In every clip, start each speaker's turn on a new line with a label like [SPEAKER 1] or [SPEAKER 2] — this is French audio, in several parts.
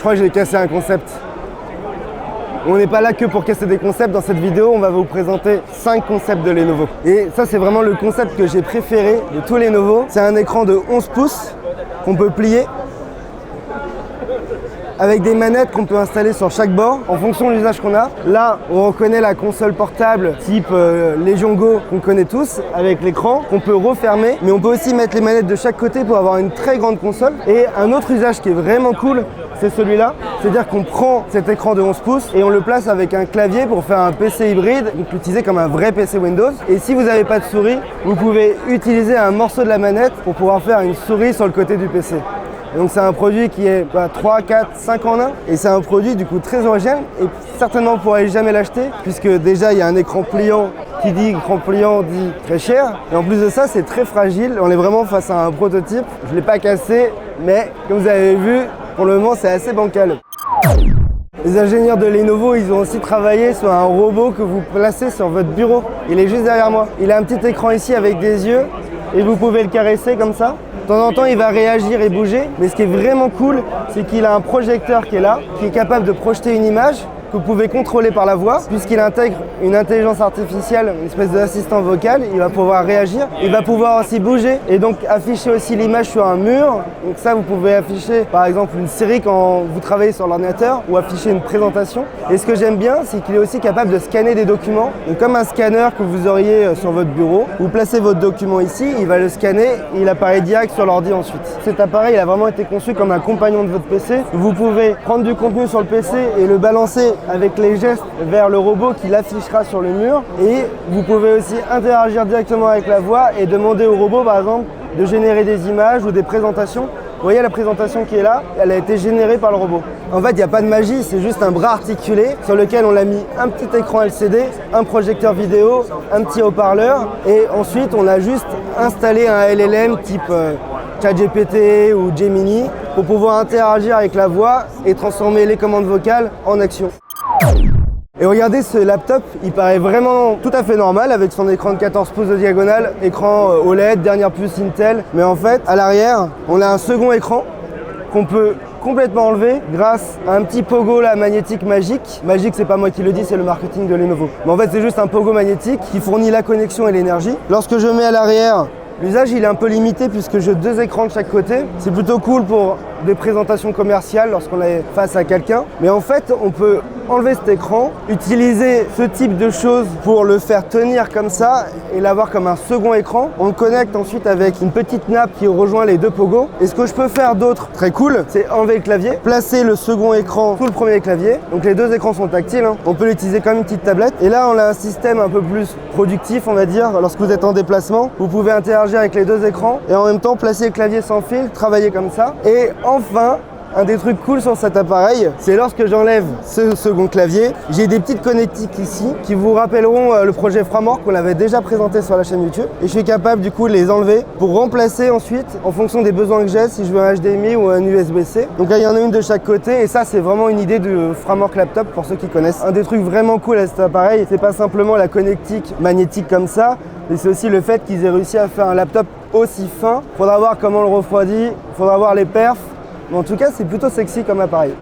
[SPEAKER 1] crois que j'ai cassé un concept. On n'est pas là que pour casser des concepts. Dans cette vidéo, on va vous présenter 5 concepts de Lenovo. Et ça, c'est vraiment le concept que j'ai préféré de tous Lenovo. C'est un écran de 11 pouces qu'on peut plier avec des manettes qu'on peut installer sur chaque bord en fonction de l'usage qu'on a. Là, on reconnaît la console portable type Legion Go qu'on connaît tous avec l'écran qu'on peut refermer, mais on peut aussi mettre les manettes de chaque côté pour avoir une très grande console. Et un autre usage qui est vraiment cool, c'est celui-là, c'est-à-dire qu'on prend cet écran de 11 pouces et on le place avec un clavier pour faire un PC hybride, donc l'utiliser comme un vrai PC Windows. Et si vous n'avez pas de souris, vous pouvez utiliser un morceau de la manette pour pouvoir faire une souris sur le côté du PC. Et donc c'est un produit qui est 3, 4, 5 en 1 et c'est un produit du coup très original et certainement vous ne pourrez jamais l'acheter puisque déjà il y a un écran pliant qui dit écran pliant dit très cher et en plus de ça c'est très fragile, on est vraiment face à un prototype, je ne l'ai pas cassé mais comme vous avez vu pour le moment c'est assez bancal. Les ingénieurs de Lenovo, ils ont aussi travaillé sur un robot que vous placez sur votre bureau. Il est juste derrière moi. Il a un petit écran ici avec des yeux et vous pouvez le caresser comme ça. De temps en temps, il va réagir et bouger, mais ce qui est vraiment cool, c'est qu'il a un projecteur qui est là, qui est capable de projeter une image que vous pouvez contrôler par la voix, puisqu'il intègre une intelligence artificielle, une espèce d'assistant vocal, il va pouvoir réagir, il va pouvoir aussi bouger et donc afficher aussi l'image sur un mur. Donc ça, vous pouvez afficher par exemple une série quand vous travaillez sur l'ordinateur ou afficher une présentation. Et ce que j'aime bien, c'est qu'il est aussi capable de scanner des documents. Donc comme un scanner que vous auriez sur votre bureau, vous placez votre document ici, il va le scanner et il apparaît direct sur l'ordi ensuite. Cet appareil, il a vraiment été conçu comme un compagnon de votre PC. Vous pouvez prendre du contenu sur le PC et le balancer avec les gestes vers le robot qui l'affichera sur le mur et vous pouvez aussi interagir directement avec la voix et demander au robot par exemple de générer des images ou des présentations. Vous voyez la présentation qui est là, elle a été générée par le robot. En fait, il n'y a pas de magie, c'est juste un bras articulé sur lequel on a mis un petit écran LCD, un projecteur vidéo, un petit haut-parleur et ensuite on a juste installé un LLM type ChatGPT ou Gemini pour pouvoir interagir avec la voix et transformer les commandes vocales en action. Et regardez ce laptop, il paraît vraiment tout à fait normal avec son écran de 14 pouces de diagonale, écran OLED, dernière puce Intel. Mais en fait, à l'arrière, on a un second écran qu'on peut complètement enlever grâce à un petit pogo là, magnétique magique. Magique, c'est pas moi qui le dis, c'est le marketing de Lenovo. Mais en fait, c'est juste un pogo magnétique qui fournit la connexion et l'énergie. Lorsque je mets à l'arrière, l'usage il est un peu limité puisque j'ai 2 écrans de chaque côté. C'est plutôt cool pour des présentations commerciales lorsqu'on est face à quelqu'un. Mais en fait, on peut enlever cet écran, utiliser ce type de choses pour le faire tenir comme ça et l'avoir comme un second écran. On le connecte ensuite avec une petite nappe qui rejoint les 2 pogos. Et ce que je peux faire d'autre, très cool, c'est enlever le clavier, placer le second écran sous le premier clavier. Donc les 2 écrans sont tactiles, hein. On peut l'utiliser comme une petite tablette. Et là, on a un système un peu plus productif, on va dire. Lorsque vous êtes en déplacement, vous pouvez interagir avec les 2 écrans et en même temps placer le clavier sans fil, travailler comme ça. Et enfin, un des trucs cool sur cet appareil, c'est lorsque j'enlève ce second clavier, j'ai des petites connectiques ici qui vous rappelleront le projet Framework qu'on avait déjà présenté sur la chaîne YouTube. Et je suis capable du coup de les enlever pour remplacer ensuite en fonction des besoins que j'ai, si je veux un HDMI ou un USB-C. Donc là, il y en a une de chaque côté et ça, c'est vraiment une idée de Framework Laptop pour ceux qui connaissent. Un des trucs vraiment cool à cet appareil, c'est pas simplement la connectique magnétique comme ça, mais c'est aussi le fait qu'ils aient réussi à faire un laptop aussi fin. Faudra voir comment on le refroidit, faudra voir les perfs. Mais en tout cas, c'est plutôt sexy comme appareil.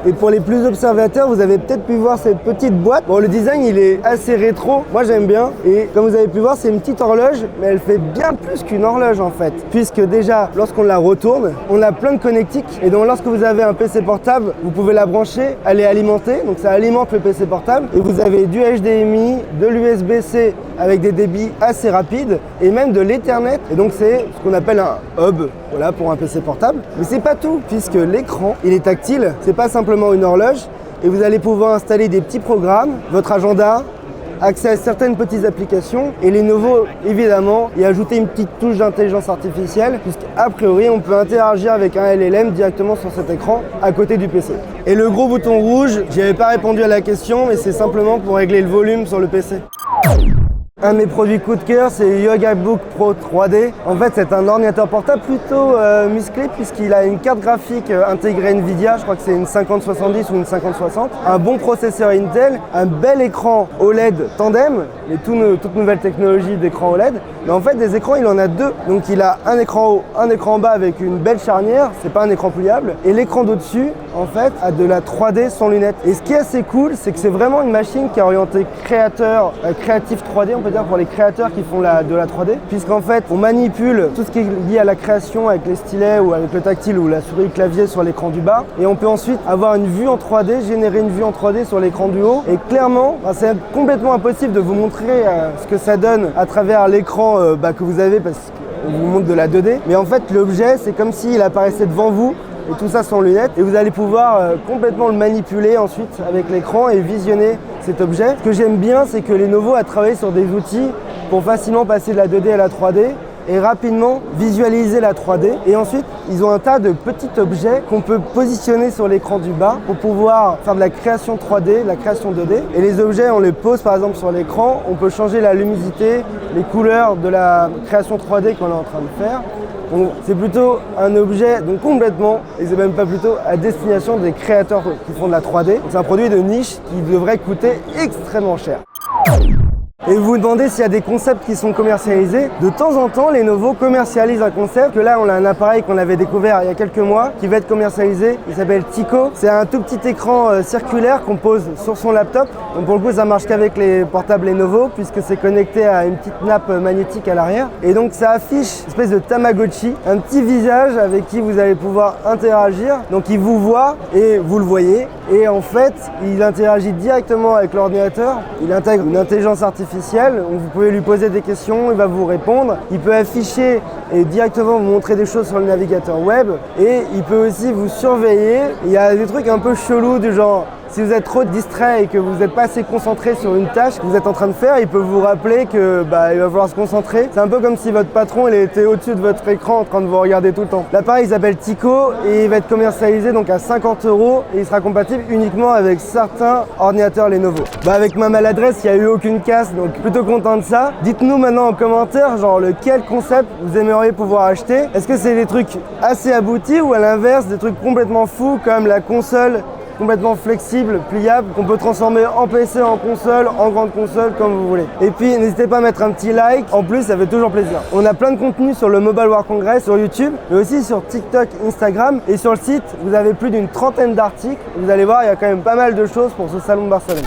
[SPEAKER 1] Et pour les plus observateurs, vous avez peut-être pu voir cette petite boîte. Bon, le design, il est assez rétro. Moi, j'aime bien. Et comme vous avez pu voir, c'est une petite horloge, mais elle fait bien plus qu'une horloge, en fait. Puisque déjà, lorsqu'on la retourne, on a plein de connectiques. Et donc, lorsque vous avez un PC portable, vous pouvez la brancher, elle est alimentée. Donc, ça alimente le PC portable. Et vous avez du HDMI, de l'USB-C avec des débits assez rapides et même de l'Ethernet. Et donc, c'est ce qu'on appelle un hub, voilà, pour un PC portable. Mais c'est pas tout, puisque l'écran, il est tactile. C'est pas simplement une horloge et vous allez pouvoir installer des petits programmes, votre agenda, accès à certaines petites applications et Lenovo évidemment y ajouter une petite touche d'intelligence artificielle puisqu'a priori on peut interagir avec un LLM directement sur cet écran à côté du PC. Et le gros bouton rouge, j'y avais pas répondu à la question mais c'est simplement pour régler le volume sur le PC. Un de mes produits coup de cœur, c'est le Yoga Book Pro 3D. En fait, c'est un ordinateur portable plutôt musclé puisqu'il a une carte graphique intégrée Nvidia, je crois que c'est une 5070 ou une 5060, un bon processeur Intel, un bel écran OLED tandem, et toute nouvelle technologie d'écran OLED, Mais en fait, des écrans, il en a deux. Donc il a un écran haut, un écran bas avec une belle charnière, c'est pas un écran pliable. Et l'écran d'au-dessus, en fait, a de la 3D sans lunettes. Et ce qui est assez cool, c'est que c'est vraiment une machine qui est orientée créatif 3D, on peut dire, pour les créateurs qui font de la 3D. Puisqu'en fait, on manipule tout ce qui est lié à la création avec les stylets ou avec le tactile ou la souris clavier sur l'écran du bas. Et on peut ensuite avoir une vue en 3D, générer une vue en 3D sur l'écran du haut. Et clairement, c'est complètement impossible de vous montrer ce que ça donne à travers l'écran que vous avez parce qu'on vous montre de la 2D. Mais en fait, l'objet, c'est comme s'il apparaissait devant vous et tout ça sans lunettes. Et vous allez pouvoir complètement le manipuler ensuite avec l'écran et visionner cet objet. Ce que j'aime bien, c'est que Lenovo a travaillé sur des outils pour facilement passer de la 2D à la 3D et rapidement visualiser la 3D. Et ensuite, ils ont un tas de petits objets qu'on peut positionner sur l'écran du bas pour pouvoir faire de la création 3D, de la création 2D. Et les objets, on les pose par exemple sur l'écran, on peut changer la luminosité, les couleurs de la création 3D qu'on est en train de faire. Donc c'est plutôt un objet, donc complètement, et c'est même pas plutôt à destination des créateurs qui font de la 3D. C'est un produit de niche qui devrait coûter extrêmement cher. Et vous vous demandez s'il y a des concepts qui sont commercialisés. De temps en temps, Lenovo commercialise un concept. Que là, on a un appareil qu'on avait découvert il y a quelques mois qui va être commercialisé. Il s'appelle Tico. C'est un tout petit écran circulaire qu'on pose sur son laptop. Donc pour le coup, ça marche qu'avec les portables Lenovo puisque c'est connecté à une petite nappe magnétique à l'arrière. Et donc ça affiche une espèce de Tamagotchi, un petit visage avec qui vous allez pouvoir interagir. Donc il vous voit et vous le voyez. Et en fait, il interagit directement avec l'ordinateur. Il intègre une intelligence artificielle. Vous pouvez lui poser des questions, il va vous répondre. Il peut afficher et directement vous montrer des choses sur le navigateur web. Et il peut aussi vous surveiller. Il y a des trucs un peu chelous du genre, si vous êtes trop distrait et que vous n'êtes pas assez concentré sur une tâche que vous êtes en train de faire, il peut vous rappeler que il va falloir se concentrer. C'est un peu comme si votre patron il était au-dessus de votre écran en train de vous regarder tout le temps. L'appareil s'appelle Tico et il va être commercialisé donc à 50 € et il sera compatible uniquement avec certains ordinateurs Lenovo. Avec ma maladresse, il n'y a eu aucune casse, donc plutôt content de ça. Dites-nous maintenant en commentaire genre lequel concept vous aimeriez pouvoir acheter. Est-ce que c'est des trucs assez aboutis ou à l'inverse des trucs complètement fous comme la console complètement flexible, pliable, qu'on peut transformer en PC, en console, en grande console, comme vous voulez. Et puis, n'hésitez pas à mettre un petit like. En plus, ça fait toujours plaisir. On a plein de contenu sur le Mobile World Congress, sur YouTube, mais aussi sur TikTok, Instagram. Et sur le site, vous avez plus d'une trentaine d'articles. Vous allez voir, il y a quand même pas mal de choses pour ce salon de Barcelone.